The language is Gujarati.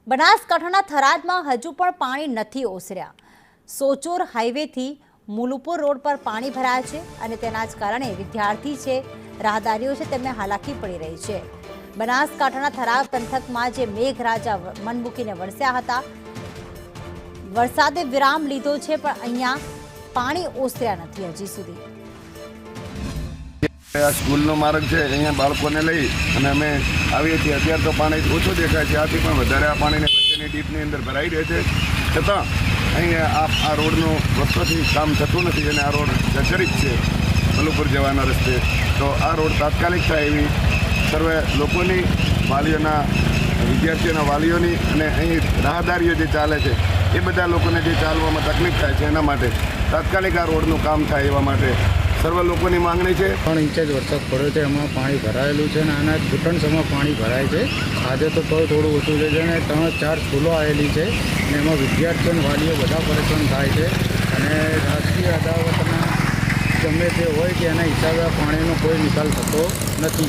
બનાસકાંઠાના થરાદમાં હજુ પણ પાણી નથી ઓસર્યા। સોચોર હાઈવેથી મુલુપુર રોડ પર પાણી ભરાયા છે અને તેના જ કારણે વિદ્યાર્થી છે, રાહદારીઓ છે, તેમને હાલાકી પડી રહી છે। બનાસકાંઠાના થરાદ પંથકમાં જે મેઘરાજા મન મૂકીને વરસ્યા હતા, વરસાદે વિરામ લીધો છે, પણ અહીંયા પાણી ઓસર્યા નથી હજી સુધી। આ સ્કૂલનો માર્ગ છે, અહીંયા બાળકોને લઈ અને અમે આવીએ છીએ। અત્યારે તો પાણી ઓછું દેખાય છે, આથી પણ વધારે આ પાણીને વચ્ચેની ડીપની અંદર ભરાઈ રહે છે, છતાં અહીંયા આ રોડનું વર્ષોથી કામ થતું નથી અને આ રોડ જર્જરિત છે મલુપુર જવાના રસ્તે। તો આ રોડ તાત્કાલિક થાય એવી સર્વે લોકોની, વાલીઓના, વિદ્યાર્થીઓના વાલીઓની અને અહીં રાહદારીઓ જે ચાલે છે એ બધા લોકોને જે ચાલવામાં તકલીફ થાય છે એના માટે તાત્કાલિક આ રોડનું કામ થાય એવા માટે સર્વ લોકોની માંગણી છે। 3 ઇંચ જ વરસાદ પડ્યો છે, એમાં પાણી ભરાયેલું છે અને આના ઘૂંટણસમાં પાણી ભરાય છે। આજે તો થોડું ઓછું છે અને 3-4 સ્કૂલો આવેલી છે અને એમાં વિદ્યાર્થીઓ અને વાલીઓ બધા પરેશાન થાય છે અને રાજકીય અદાવતના ગમે તે હોય કે એના હિસાબે આ પાણીનો કોઈ નિકાલ થતો નથી।